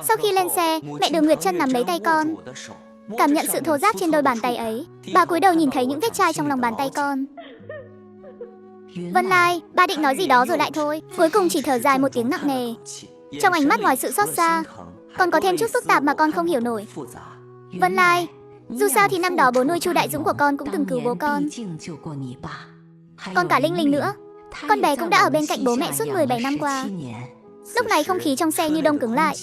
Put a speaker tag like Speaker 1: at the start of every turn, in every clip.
Speaker 1: Sau khi lên xe, mẹ đưa Nguyệt Chân nắm lấy tay con. Cảm nhận sự thô ráp trên đôi bàn tay ấy, bà cúi đầu nhìn thấy những vết chai trong lòng bàn tay con. Vân Lai, ba định nói gì đó rồi lại thôi, cuối cùng chỉ thở dài một tiếng nặng nề. Trong ánh mắt ngoài sự xót xa, còn có thêm chút phức tạp mà con không hiểu nổi. Vân Lai, dù sao thì năm đó bố nuôi Chu Đại Dũng của con cũng từng cứu bố con. Còn cả Linh Linh nữa, con bé cũng đã ở bên cạnh bố mẹ suốt 17 năm qua. Lúc này không khí trong xe như đông cứng lại.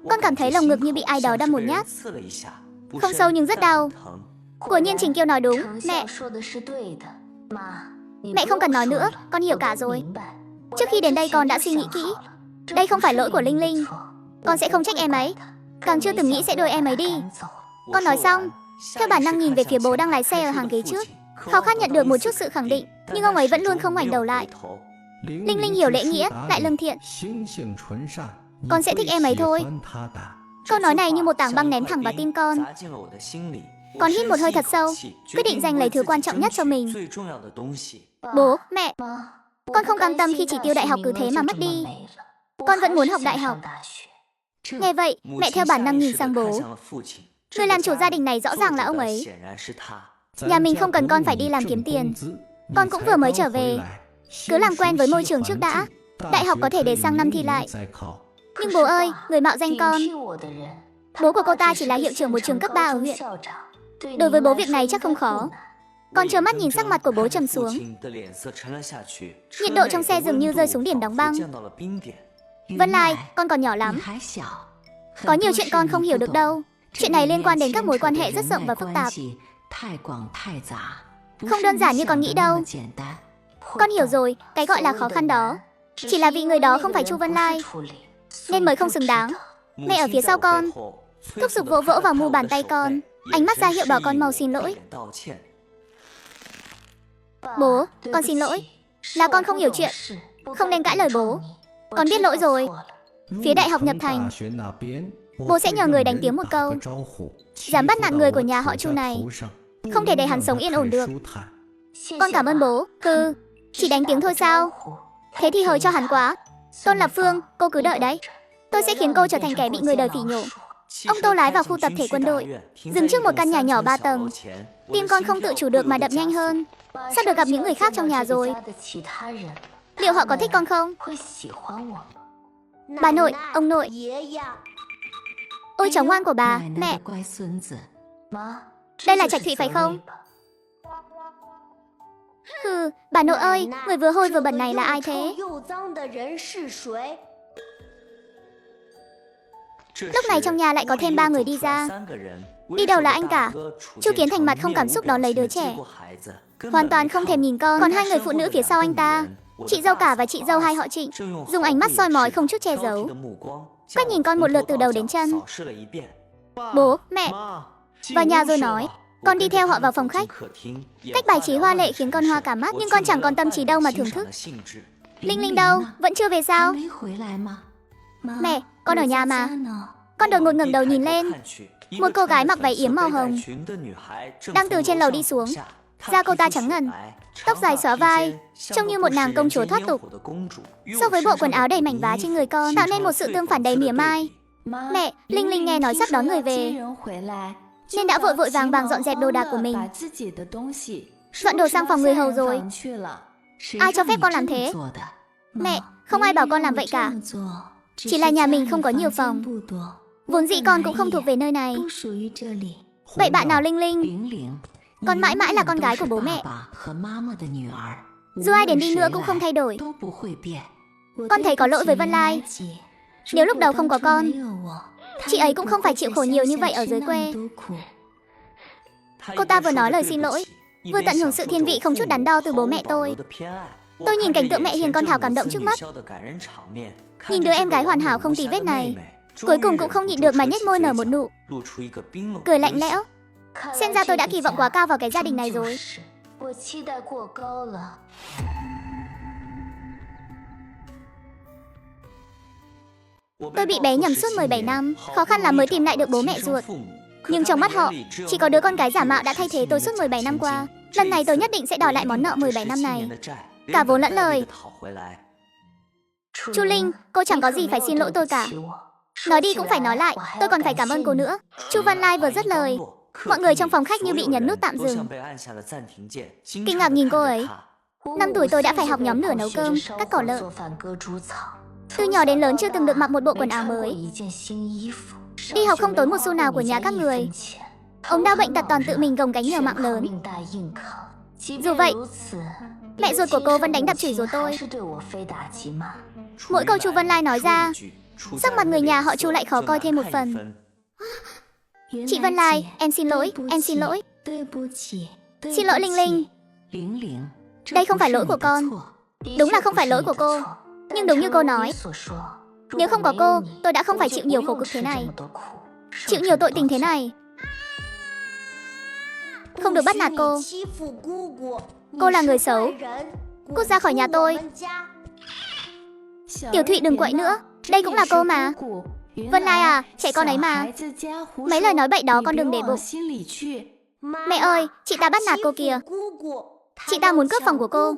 Speaker 1: Con cảm thấy lồng ngực như bị ai đó đâm một nhát. Không sâu nhưng rất đau. Quả nhiên Trình Kiêu nói đúng, mẹ. Mẹ không cần nói nữa, con hiểu cả rồi. Trước khi đến đây con đã suy nghĩ kỹ. Đây không phải lỗi của Linh Linh. Con sẽ không trách em ấy. Càng chưa từng nghĩ sẽ đuổi em ấy đi. Con nói xong, theo bản năng nhìn về phía bố đang lái xe ở hàng ghế trước, khao khát nhận được một chút sự khẳng định, nhưng ông ấy vẫn luôn không ngoảnh đầu lại. Linh Linh hiểu lễ nghĩa, lại lương thiện. Con sẽ thích em ấy thôi. Câu nói này như một tảng băng ném thẳng vào tim con. Con hít một hơi thật sâu, quyết định giành lấy thứ quan trọng nhất cho mình. Bố, mẹ, con không cam tâm khi chỉ tiêu đại học cứ thế mà mất đi. Con vẫn muốn học đại học. Nghe vậy, mẹ theo bản năng nhìn sang bố. Người làm chủ gia đình này rõ ràng là ông ấy. Nhà mình không cần con phải đi làm kiếm tiền. Con cũng vừa mới trở về. Cứ làm quen với môi trường trước đã. Đại học có thể để sang năm thi lại. Nhưng bố ơi, người mạo danh con. Bố của cô ta chỉ là hiệu trưởng một trường cấp 3 ở huyện. Đối với bố việc này chắc không khó. Con trơ mắt nhìn sắc mặt của bố trầm xuống. Nhiệt độ trong xe dường như rơi xuống điểm đóng băng. Vân Lai, con còn nhỏ lắm. Có nhiều chuyện con không hiểu được đâu. Chuyện này liên quan đến các mối quan hệ rất rộng và phức tạp. Không đơn giản như con nghĩ đâu. Con hiểu rồi, cái gọi là khó khăn đó chỉ là vì người đó không phải Chu Vân Lai, nên mới không xứng đáng. Mẹ ở phía sau con, thúc giục vỗ vỗ vào mu bàn tay con, ánh mắt ra hiệu bảo con mau xin lỗi. Bố, con xin lỗi. Là con không hiểu chuyện, không nên cãi lời bố. Con biết lỗi rồi. Phía đại học nhập thành, bố sẽ nhờ người đánh tiếng một câu, dám bắt nạt người của nhà họ Chu này, không thể để hắn sống yên ổn được. Con cảm ơn bố. Chỉ đánh tiếng thôi sao? Thế thì hời cho hắn quá. Tôn Lập Phương, cô cứ đợi đấy. Tôi sẽ khiến cô trở thành kẻ bị người đời phỉ nhổ. Ông Tô lái vào khu tập thể quân đội, dừng trước một căn nhà nhỏ 3 tầng. Tim con không tự chủ được mà đập nhanh hơn. Sắp được gặp những người khác trong nhà rồi. Liệu họ có thích con không? Bà nội, ông nội. Ôi cháu ngoan của bà, mẹ. Đây là Trạch Thụy phải không? Bà nội ơi, người vừa hôi vừa bẩn này là ai thế? Lúc này trong nhà lại có thêm 3 người đi ra. Đi đầu là anh cả. Chu Kiến Thành mặt không cảm xúc đón lấy đứa trẻ, hoàn toàn không thèm nhìn con. Còn 2 người phụ nữ phía sau anh ta, chị dâu cả và chị dâu hai họ Trịnh, dùng ánh mắt soi mói không chút che giấu, quét nhìn con một lượt từ đầu đến chân. Bố, mẹ. Vào nhà rồi nói. Con đi theo họ vào phòng khách. Cách bài trí hoa lệ khiến con hoa cả mắt, nhưng con chẳng còn tâm trí đâu mà thưởng thức. Linh Linh đâu? Vẫn chưa về sao? Mẹ, con ở nhà mà. Con đột ngột ngẩng đầu nhìn lên. Một cô gái mặc váy yếm màu hồng đang từ trên lầu đi xuống. Da cô ta trắng ngần, tóc dài xõa vai, trông như một nàng công chúa thoát tục. So với bộ quần áo đầy mảnh vá trên người con, tạo nên một sự tương phản đầy mỉa mai. Mẹ, Linh Linh nghe nói sắp đón người về, nên đã vội vội vàng vàng dọn dẹp đồ đạc của mình. Dọn đồ sang phòng người hầu rồi. Ai cho phép con làm thế? Mẹ, không ai bảo con làm vậy cả. Chỉ là nhà mình không có nhiều phòng. Vốn dĩ con cũng không thuộc về nơi này. Vậy bạn nào Linh Linh? Con mãi mãi là con gái của bố mẹ. Dù ai đến đi nữa cũng không thay đổi. Con thấy có lỗi với Vân Lai. Nếu lúc đầu không có con, chị ấy cũng không phải chịu khổ nhiều như vậy ở dưới quê. Cô ta vừa nói lời xin lỗi, vừa tận hưởng sự thiên vị không chút đắn đo từ bố mẹ tôi. Tôi nhìn cảnh tượng mẹ hiền con Thảo cảm động trước mắt. Nhìn đứa em gái hoàn hảo không tì vết này, cuối cùng cũng không nhịn được mà nhếch môi nở một nụ cười lạnh lẽo. Xem ra tôi đã kỳ vọng quá cao vào cái gia đình này rồi. Tôi bị bé nhầm suốt 17 năm, khó khăn là mới tìm lại được bố mẹ ruột. Nhưng trong mắt họ, chỉ có đứa con gái giả mạo đã thay thế tôi suốt 17 năm qua. Lần này tôi nhất định sẽ đòi lại món nợ 17 năm này, cả vốn lẫn lời. Chu Linh, cô chẳng có gì phải xin lỗi tôi cả. Nói đi cũng phải nói lại, tôi còn phải cảm ơn cô nữa. Chu Văn Lai vừa dứt lời, mọi người trong phòng khách như bị nhấn nút tạm dừng. Kinh ngạc nhìn cô ấy. 5 tuổi tôi đã phải học nhóm lửa nấu cơm, cắt cỏ lợn. Từ nhỏ đến lớn chưa từng được mặc một bộ quần áo mới. Đi học không tốn một xu nào của nhà các người. Ốm đau bệnh tật toàn tự mình gồng gánh nhờ mạng lớn. Dù vậy, mẹ ruột của cô vẫn đánh đập chửi rủa tôi. Mỗi câu Chu Văn Lai nói ra, sắc mặt người nhà họ Chu lại khó coi thêm một phần. Chị Văn Lai, em xin lỗi, em xin lỗi. Xin lỗi Linh Linh. Đây không phải lỗi của con. Đúng là không phải lỗi của cô. Nhưng đúng như cô nói, nếu không có cô, tôi đã không phải chịu nhiều khổ cực thế này, chịu nhiều tội tình thế này. Không được bắt nạt cô. Cô là người xấu. Cút ra khỏi nhà tôi. Tiểu Thụy đừng quậy nữa. Đây cũng là cô mà. Vân Lai à, trẻ con ấy mà. Mấy lời nói bậy đó con đừng để bụng. Mẹ ơi, chị ta bắt nạt cô kìa. Chị ta muốn cướp phòng của cô.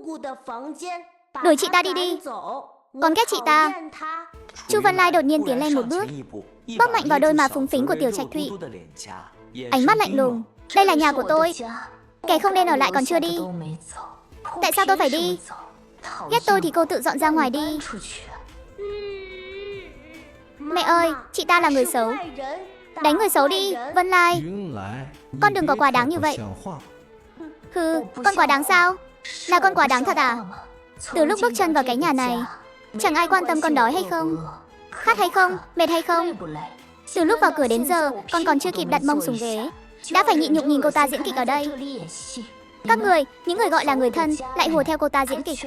Speaker 1: Đuổi chị ta đi đi. Con ghét chị ta. Chu Văn Lai đột nhiên tiến lên một bước, bóp mạnh vào đôi má phúng phính của Tiểu Trạch Thụy. Ánh mắt lạnh lùng. Đây là nhà của tôi. Kẻ không nên ở lại còn chưa đi. Tại sao tôi phải đi? Ghét tôi thì cô tự dọn ra ngoài đi. Mẹ ơi, chị ta là người xấu. Đánh người xấu đi, Vân Lai. Con đừng có quá đáng như vậy. Hừ, con quá đáng sao? Là con quá đáng thật à? Từ lúc bước chân vào cái nhà này, chẳng ai quan tâm con đói hay không, khát hay không, mệt hay không. Từ lúc vào cửa đến giờ, con còn chưa kịp đặt mông xuống ghế, đã phải nhịn nhục nhìn cô ta diễn kịch ở đây. Các người, những người gọi là người thân, lại hùa theo cô ta diễn kịch.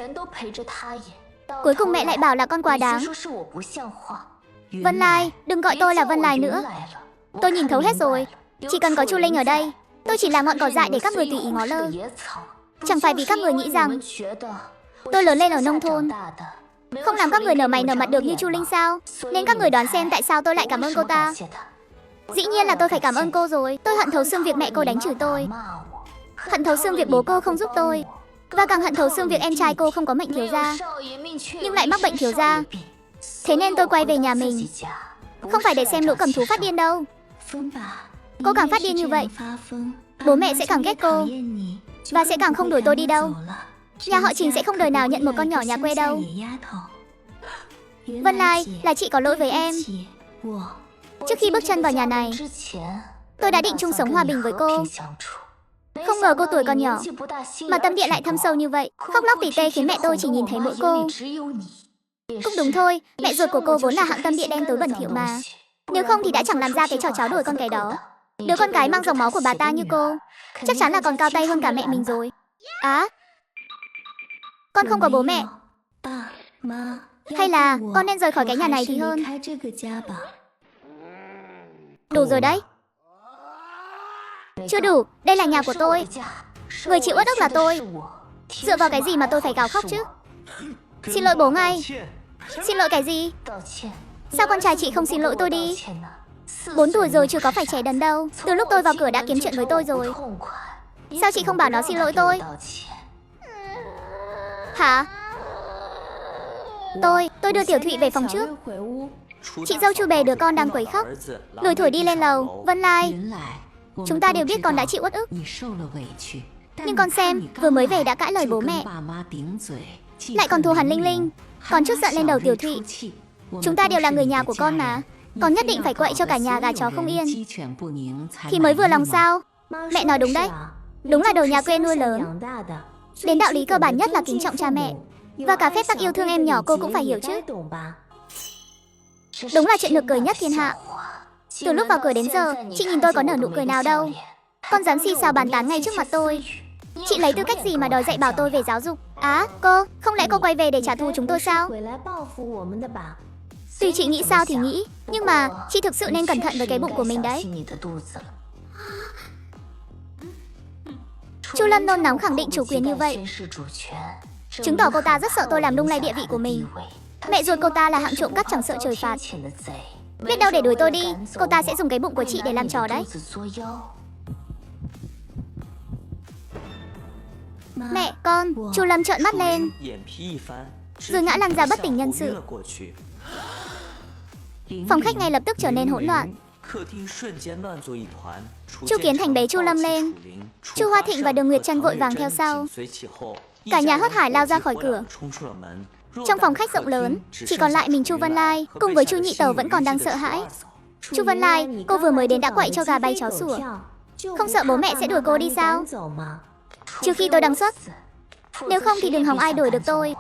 Speaker 1: Cuối cùng mẹ lại bảo là con quá đáng. Vân Lai, đừng gọi tôi là Vân Lai nữa. Tôi nhìn thấu hết rồi. Chỉ cần có Chu Linh ở đây, tôi chỉ là ngọn cỏ dại để các người tùy ý ngó lơ. Chẳng phải vì các người nghĩ rằng tôi lớn lên ở nông thôn, không làm các người nở mày nở mặt được như Chu Linh sao? Nên các người đoán xem tại sao tôi lại cảm ơn cô ta. Dĩ nhiên là tôi phải cảm ơn cô rồi. Tôi hận thấu xương việc mẹ cô đánh chửi tôi, hận thấu xương việc bố cô không giúp tôi, và càng hận thấu xương việc em trai cô không có mệnh thiếu gia, nhưng lại mắc bệnh thiếu gia. Thế nên tôi quay về nhà mình, không phải để xem lũ cầm thú phát điên đâu. Cô càng phát điên như vậy, bố mẹ sẽ càng ghét cô, và sẽ càng không đuổi tôi đi đâu. Nhà họ Trình sẽ không đời nào nhận một con nhỏ nhà quê đâu. Vân Lai, là chị có lỗi với em. Trước khi bước chân vào nhà này, tôi đã định chung sống hòa bình với cô. Không ngờ cô tuổi còn nhỏ mà tâm địa lại thâm sâu như vậy. Khóc lóc tỉ tê khiến mẹ tôi chỉ nhìn thấy mỗi cô. Cũng đúng thôi, mẹ ruột của cô vốn là hạng tâm địa đen tối bẩn thỉu mà. Nếu không thì đã chẳng làm ra cái trò cháo đổi con cái đó. Đứa con cái mang dòng máu của bà ta như cô chắc chắn là còn cao tay hơn cả mẹ mình rồi. Con không có bố mẹ. Hay là con nên rời khỏi cái nhà này thì hơn. Đủ rồi đấy. Chưa đủ, đây là nhà của tôi. Người chịu uất ức là tôi. Dựa vào cái gì mà tôi phải gào khóc chứ? Xin lỗi bố ngay. Xin lỗi cái gì? Sao con trai chị không xin lỗi tôi đi? 4 tuổi rồi chưa có phải trẻ đần đâu. Từ lúc tôi vào cửa đã kiếm chuyện với tôi rồi. Sao chị không bảo nó xin lỗi tôi? Hả? Tôi đưa Tiểu Thụy về phòng trước. Chị dâu Chu bề đứa con đang quấy khóc, lủi thủi đi lên lầu. Vân Lai, chúng ta đều biết con đã chịu uất ức, nhưng con xem, vừa mới về đã cãi lời bố mẹ, lại còn thù hằn Linh Linh, còn chút giận lên đầu Tiểu Thụy. Chúng ta đều là người nhà của con mà, con nhất định phải quậy cho cả nhà gà chó không yên thì mới vừa lòng sao? Mẹ nói đúng đấy, đúng là đồ nhà quê nuôi lớn. Đến đạo lý cơ bản nhất là kính trọng cha mẹ, và cả phép tắc yêu thương em nhỏ cô cũng phải hiểu chứ. Đúng là chuyện nực cười nhất thiên hạ. Từ lúc vào cửa đến giờ, chị nhìn tôi có nở nụ cười nào đâu. Con dám xì xào bàn tán ngay trước mặt tôi. Chị lấy tư cách gì mà đòi dạy bảo tôi về giáo dục? Cô, không lẽ cô quay về để trả thù chúng tôi sao? Tuy chị nghĩ sao thì nghĩ, nhưng mà chị thực sự nên cẩn thận với cái bụng của mình đấy. Chu Lâm nôn nóng khẳng định chủ quyền như vậy, chứng tỏ cô ta rất sợ tôi làm lung lay địa vị của mình. Mẹ ruột cô ta là hạng trộm cắp chẳng sợ trời phạt. Biết đâu để đuổi tôi đi, cô ta sẽ dùng cái bụng của chị để làm trò đấy. Mẹ, con. Chu Lâm trợn mắt lên, rồi ngã lăn ra bất tỉnh nhân sự. Phòng khách ngay lập tức trở nên hỗn loạn. Chu Kiến Thành bế Chu Lâm lên. Chu Hoa Thịnh và Đường Nguyệt Trân vội vàng theo sau. Cả nhà hớt hải lao ra khỏi cửa. Trong phòng khách rộng lớn, chỉ còn lại mình Chu Vân Lai cùng với Chu Nhị Tẩu vẫn còn đang sợ hãi. Chu Vân Lai, cô vừa mới đến đã quậy cho gà bay chó sủa. Không sợ bố mẹ sẽ đuổi cô đi sao? Trừ khi tôi đăng xuất. Nếu không thì đừng hòng ai đuổi được tôi.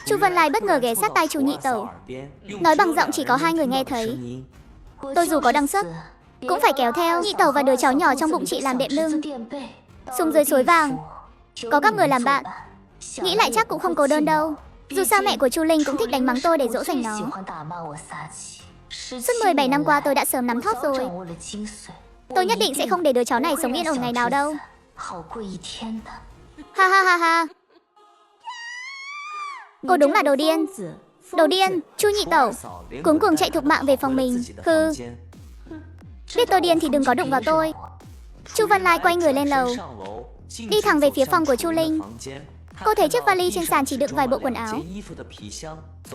Speaker 1: Chu Vân Lai bất ngờ ghé sát tai Chu Nhị Tẩu, nói bằng giọng chỉ có hai người nghe thấy. Tôi dù có đăng xuất cũng phải kéo theo Nhị Tẩu và đứa cháu nhỏ trong bụng chị làm đệm lưng. Xuống dưới suối vàng có các người làm bạn, nghĩ lại chắc cũng không cô đơn đâu. Dù sao mẹ của Chu Linh cũng thích đánh mắng tôi để dỗ dành nó. Suốt 17 năm qua tôi đã sớm nắm thóp rồi. Tôi nhất định sẽ không để đứa cháu này sống yên ổn ngày nào đâu. Ha ha ha ha. Cô đúng là đồ điên. Đồ điên, Chu Nhị Tẩu cuống cuồng chạy thục mạng về phòng mình. Hừ, biết tôi điên thì đừng có đụng vào tôi. Chu Văn Lai quay người lên lầu, đi thẳng về phía phòng của Chu Linh. Cô thấy chiếc vali trên sàn chỉ đựng vài bộ quần áo.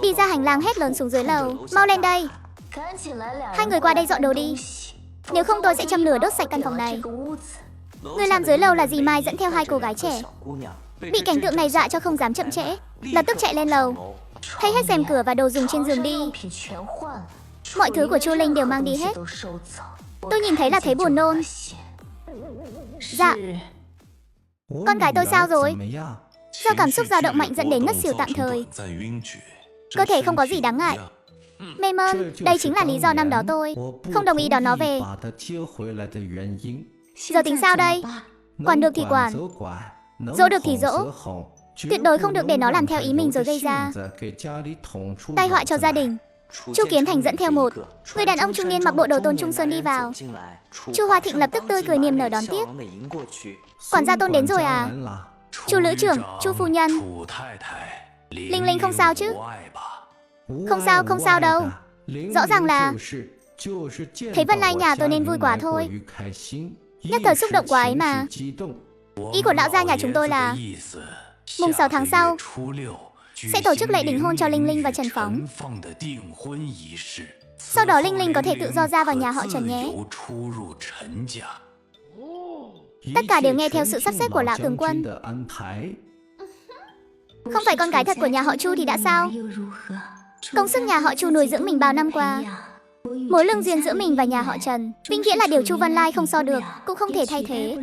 Speaker 1: Đi ra hành lang hét lớn xuống dưới lầu, mau lên đây. Hai người qua đây dọn đồ đi, nếu không tôi sẽ châm lửa đốt sạch căn phòng này. Người làm dưới lầu là dì Mai dẫn theo hai cô gái trẻ. Bị cảnh tượng này dọa cho không dám chậm trễ, lập tức chạy lên lầu, thay hết rèm cửa và đồ dùng trên giường đi. Mọi thứ của Chu Linh đều mang đi hết. Tôi nhìn thấy là thấy buồn nôn. Dạ. Con gái tôi sao rồi? Do cảm xúc dao động mạnh dẫn đến ngất xỉu tạm thời. Cơ thể không có gì đáng ngại. Mê mơn, đây chính là lý do năm đó tôi không đồng ý đón nó về. Giờ tính sao đây? Quản được thì quản, dỗ được thì dỗ. Tuyệt đối không được để nó làm theo ý mình rồi gây ra tai họa cho gia đình. Chu Kiến Thành dẫn theo một người đàn ông trung niên mặc bộ đồ Tôn Trung Sơn đi vào. Chu Hoa Thịnh lập tức tươi cười niềm nở đón tiếp. Quản gia Tôn đến rồi à? Chu lữ trưởng, Chu phu nhân. Linh Linh không sao chứ? Không sao đâu. Rõ ràng là thấy Vân Lai nhà tôi nên vui quá thôi. Nhất thời xúc động quá ấy mà. Ý của lão gia nhà chúng tôi là mùng 6 tháng sau sẽ tổ chức lễ đính hôn cho Linh Linh và Trần Phóng. Sau đó Linh Linh có thể tự do ra vào nhà họ Trần nhé. Tất cả đều nghe theo sự sắp xếp của lão tướng quân. Không phải con gái thật của nhà họ Chu thì đã sao? Công sức nhà họ Chu nuôi dưỡng mình bao năm qua, mối lương duyên giữa mình và nhà họ Trần vĩnh viễn là điều Chu Văn Lai không so được, cũng không thể thay thế.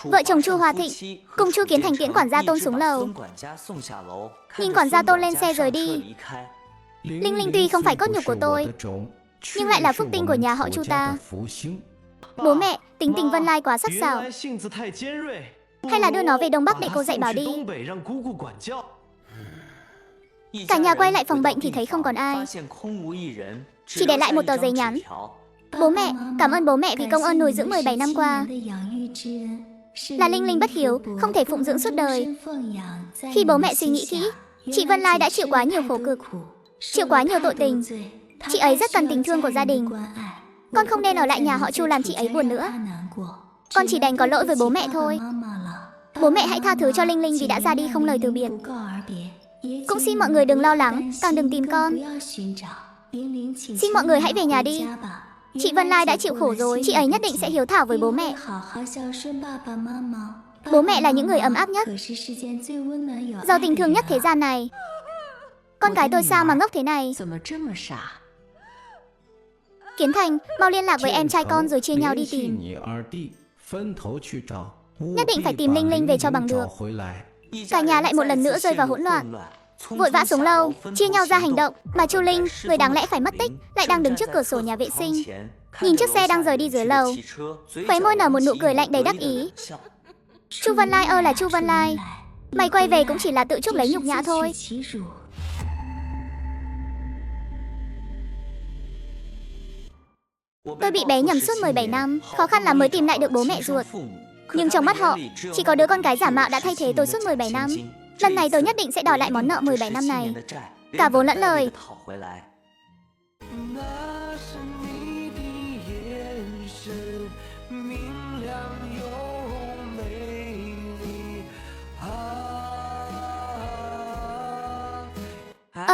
Speaker 1: Vợ chồng Chu Hoa Thịnh cùng Chu Kiến Thành tiễn quản gia Tôn xuống lầu. Nhìn quản gia Tôn lên xe rời đi. Linh Linh tuy không phải cốt nhục của tôi, nhưng lại là phúc tinh của nhà họ Chu ta. Bố mẹ, tính tình Vân Lai quá sắc sảo. Hay là đưa nó về Đông Bắc để cô dạy bảo đi. Cả nhà quay lại phòng bệnh thì thấy không còn ai, chỉ để lại một tờ giấy nhắn. Bố mẹ, cảm ơn bố mẹ vì công ơn nuôi dưỡng 17 năm qua. Là Linh Linh bất hiếu, không thể phụng dưỡng suốt đời. Khi bố mẹ suy nghĩ kỹ, chị Vân Lai đã chịu quá nhiều khổ cực, chịu quá nhiều tội tình. Chị ấy rất cần tình thương của gia đình. Con không nên ở lại nhà họ Chu làm chị ấy buồn nữa. Con chỉ đành có lỗi với bố mẹ thôi. Bố mẹ hãy tha thứ cho Linh Linh vì đã ra đi không lời từ biệt. Cũng xin mọi người đừng lo lắng, càng đừng tìm con. Xin mọi người hãy về nhà đi. Chị Vân Lai đã chịu khổ rồi, chị ấy nhất định sẽ hiếu thảo với bố mẹ. Bố mẹ là những người ấm áp nhất, giàu tình thương nhất thế gian này. Con gái tôi sao mà ngốc thế này? Kiến Thành, mau liên lạc với em trai con rồi chia nhau đi tìm. Nhất định phải tìm Linh Linh về cho bằng được. Cả nhà lại một lần nữa rơi vào hỗn loạn, vội vã xuống lầu, chia nhau ra hành động. Mà Chu Linh, người đáng lẽ phải mất tích, lại đang đứng trước cửa sổ nhà vệ sinh, nhìn chiếc xe đang rời đi dưới lầu, khóe môi nở một nụ cười lạnh đầy đắc ý. Chu Văn Lai ơi là Chu Văn Lai, mày quay về cũng chỉ là tự chuốc lấy nhục nhã thôi. Tôi bị bé nhầm suốt 17 năm, khó khăn là mới tìm lại được bố mẹ ruột. Nhưng trong mắt họ, chỉ có đứa con gái giả mạo đã thay thế tôi suốt 17 năm. Lần này tôi nhất định sẽ đòi lại món nợ 17 năm này, cả vốn lẫn lời.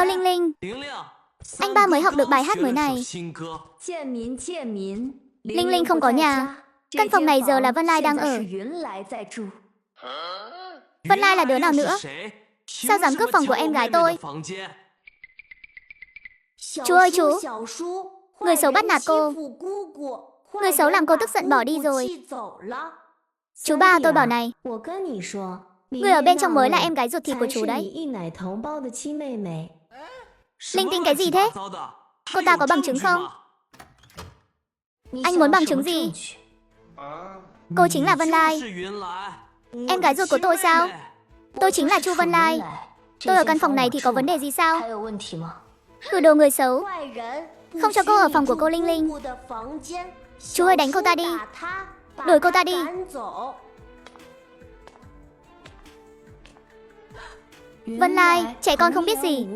Speaker 1: Linh Linh, Anh ba mới học được bài hát mới này. Linh Linh không có nhà. Căn phòng này giờ là Vân Lai đang ở. Vân Lai là đứa nào nữa? Sao dám cướp phòng của em gái tôi? Chú ơi chú, người xấu bắt nạt cô. Người xấu làm cô tức giận bỏ đi rồi. Chú ba, tôi bảo này, người ở bên trong mới là em gái ruột thịt của chú đấy. Linh tinh cái gì thế? Cô ta có bằng chứng không? Anh muốn bằng chứng gì? Cô chính là Vân Lai. Em gái ruột của tôi sao? Tôi chính là Chu Vân Lai. Tôi ở căn phòng này thì có vấn đề gì sao? Cử đồ người xấu, không cho cô ở phòng của cô Linh Linh. Chú ơi, đánh cô ta đi. Đuổi cô ta đi. Vân Lai, trẻ con không biết gì.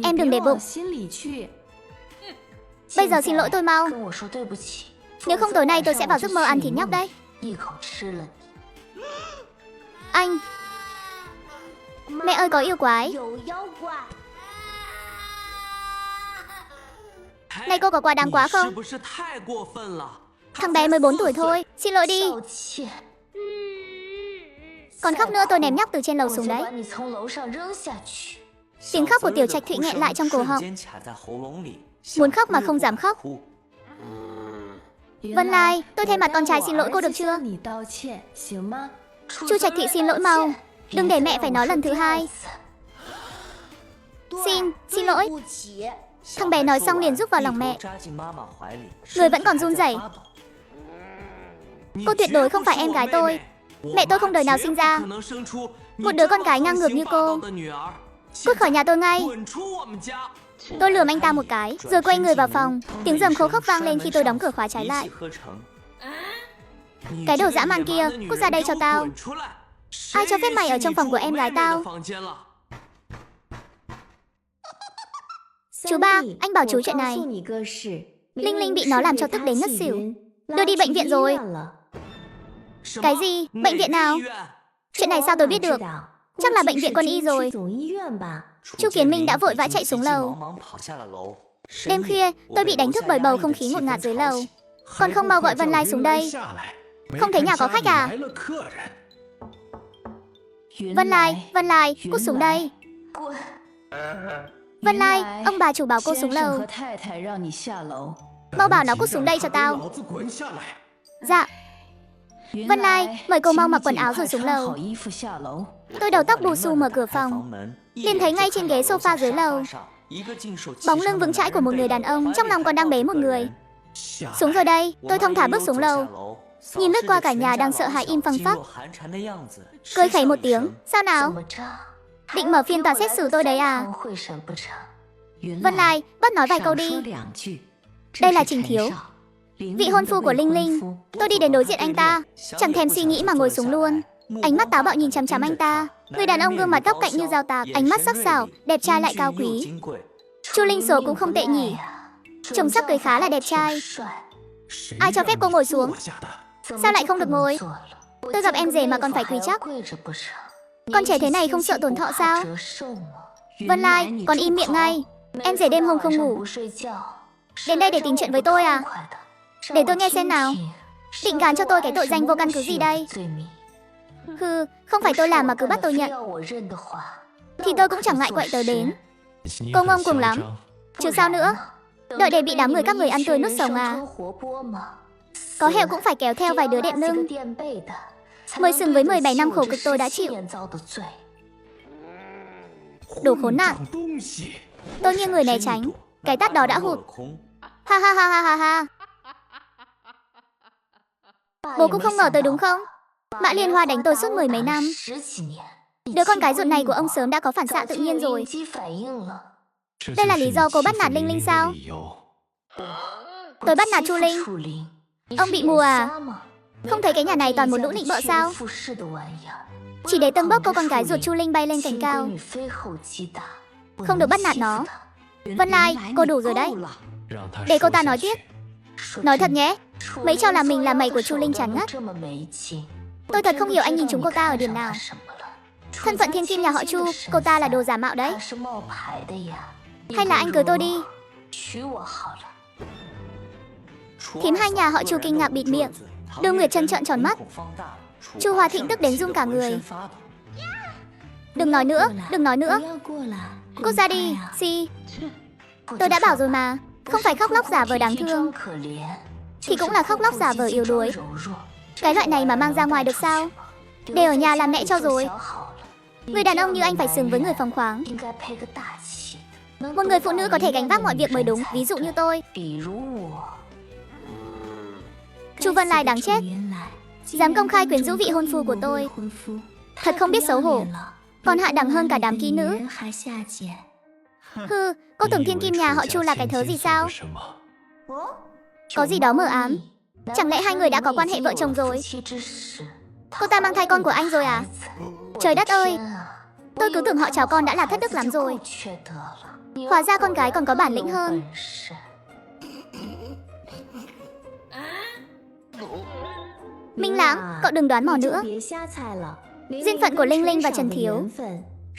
Speaker 1: Em đừng để bụng. Bây giờ xin lỗi tôi mau. Nếu không tối nay tôi sẽ vào giấc mơ ăn thịt nhóc đấy. Anh. Mẹ ơi, có yêu quái. Này cô có quá đáng quá không? Thằng bé 14 tuổi thôi. Xin lỗi đi. Còn khóc nữa tôi ném nhóc từ trên lầu xuống đấy. Tiếng khóc của Tiểu Trạch Thụy nghẹn lại trong cổ họng. Muốn khóc mà không dám khóc. Vân Lai, tôi thay mặt con trai xin lỗi cô được chưa? Chu Trạch Thụy xin lỗi mau. Đừng để mẹ phải nói lần thứ hai. Xin lỗi. Thằng bé nói xong liền rúc vào lòng mẹ. Người vẫn còn run rẩy. Cô tuyệt đối không phải em gái tôi. Mẹ tôi không đời nào sinh ra một đứa con gái ngang ngược như cô. Cút khỏi nhà tôi ngay. Tôi lườm anh ta một cái, rồi quay người vào phòng. Tiếng rầm khô khốc vang lên khi tôi đóng cửa khóa trái lại. Cái đồ dã man kia, cút ra đây cho tao. Ai cho phép mày ở trong phòng của em gái tao? Chú ba, anh bảo chú chuyện này. Linh Linh bị nó làm cho tức đến ngất xỉu. Đưa đi bệnh viện rồi. Cái gì? Bệnh viện nào? Chuyện này sao tôi biết được? Chắc là bệnh viện quân y rồi. Chu Kiến Minh đã vội vã chạy xuống lầu. Đêm khuya, tôi bị đánh thức bởi bầu không khí ngột ngạt dưới lầu. Còn không mau gọi Vân Lai xuống đây. Không thấy nhà có khách à? Vân Lai, cút xuống đây. Vân Lai, ông bà chủ bảo cô xuống lầu. Mau bảo nó cút xuống đây cho tao. Dạ. Vân Lai, mời cô mau mặc quần áo rồi xuống lầu. Tôi đầu tóc bù xù mở cửa phòng, liền thấy ngay trên ghế sofa dưới lầu bóng lưng vững chãi của một người đàn ông, trong lòng còn đang bế một người. Xuống rồi đây, tôi thong thả bước xuống lầu, nhìn lướt qua cả nhà đang sợ hãi im phăng phắc. Cười khẩy một tiếng. Sao nào? Định mở phiên tòa xét xử tôi đấy à? Vân Lai, bớt nói vài câu đi. Đây là Trình Thiếu, vị hôn phu của Linh Linh. Tôi đi đến đối diện anh ta, chẳng thèm suy nghĩ mà ngồi xuống luôn. Ánh mắt táo bạo nhìn chằm chằm anh ta. Người đàn ông gương mặt góc cạnh như dao tạc, ánh mắt sắc sảo, đẹp trai lại cao quý. Chu Linh số cũng không tệ nhỉ. Trông sắc cười khá là đẹp trai. Ai cho phép cô ngồi xuống? Sao lại không được ngồi? Tôi gặp em rể mà còn phải quỳ chắc. Con trẻ thế này không sợ tổn thọ sao? Vân Lai, còn im miệng ngay. Em rể đêm hôm không ngủ, đến đây để tính chuyện với tôi à? Để tôi nghe xem nào. Định gán cho tôi cái tội danh vô căn cứ gì đây? Hừ, không phải tôi làm mà cứ bắt tôi nhận, thì tôi cũng chẳng ngại quậy tớ đến. Cô ngông cuồng lắm. Chứ sao nữa? Đợi để bị đám người các người ăn tươi nuốt sống à? Có hẹo cũng phải kéo theo vài đứa đẹp lưng, mới xứng với 17 năm khổ cực tôi đã chịu. Đồ khốn nạn. Tôi nghiêng người né tránh, cái tát đó đã hụt. Ha ha ha ha ha ha. Bố cũng không ngờ tới đúng không? Mã Liên Hoa đánh tôi suốt 10 mấy năm. Đứa con cái ruột này của ông sớm đã có phản xạ tự nhiên rồi. Đây là lý do cô bắt nạt Linh Linh sao? Tôi bắt nạt Chu Linh. Ông bị mù à? Không thấy cái nhà này toàn một lũ nịnh bợ sao? Chỉ để tâng bốc cô con gái ruột Chu Linh bay lên cành cao. Không được bắt nạt nó. Vân Lai, cô đủ rồi đấy. Để cô ta nói tiếp. Nói thật nhé, mấy trò làm mình là mày của Chu Linh chán ngắt. Tôi thật không hiểu anh nhìn chúng cô ta ở điểm nào. Thân phận thiên kim nhà họ Chu, cô ta là đồ giả mạo đấy. Hay là anh cưới tôi đi. Thím hai nhà họ Chu kinh ngạc bịt miệng. Đôi Nguyệt Trân trợn tròn mắt. Chu Hòa Thịnh tức đến run cả người. Đừng nói nữa, đừng nói nữa. Cút ra đi, Si. Tôi đã bảo rồi mà, không phải khóc lóc giả vờ đáng thương thì cũng là khóc lóc giả vờ yếu đuối. Cái loại này mà mang ra ngoài được sao? Để ở nhà làm mẹ cho rồi. Người đàn ông như anh phải xứng với người phóng khoáng. Một người phụ nữ có thể gánh vác mọi việc mới đúng, ví dụ như tôi. Chu Vân Lai đáng chết. Dám công khai quyến rũ vị hôn phu của tôi. Thật không biết xấu hổ. Còn hạ đẳng hơn cả đám kỹ nữ. Hừ, cô tưởng thiên kim nhà họ Chu là cái thớ gì sao? Có gì đó mờ ám. Chẳng lẽ hai người đã có quan hệ vợ chồng rồi? Cô ta mang thai con của anh rồi à? Trời đất ơi, tôi cứ tưởng họ cháu con đã là thất đức lắm rồi. Hóa ra con gái còn có bản lĩnh hơn. Minh Lãng, cậu đừng đoán mò nữa. Duyên phận của Linh Linh và Trần Thiếu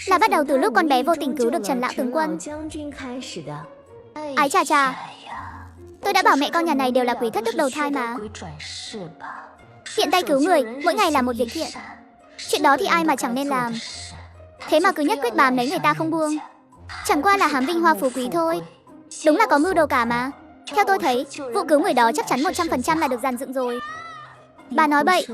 Speaker 1: là bắt đầu từ lúc con bé vô tình cứu được Trần Lão tướng quân. Ái chà chà, tôi đã bảo mẹ con nhà này đều là quý thất đức đầu thai mà. Tiện tay cứu người, mỗi ngày là một việc thiện. Chuyện đó thì ai mà chẳng nên làm. Thế mà cứ nhất quyết bám lấy người ta không buông. Chẳng qua là hám vinh hoa phú quý thôi. Đúng là có mưu đồ cả mà. Theo tôi thấy, vụ cứu người đó chắc chắn 100% là được dàn dựng rồi. Bà nói bậy.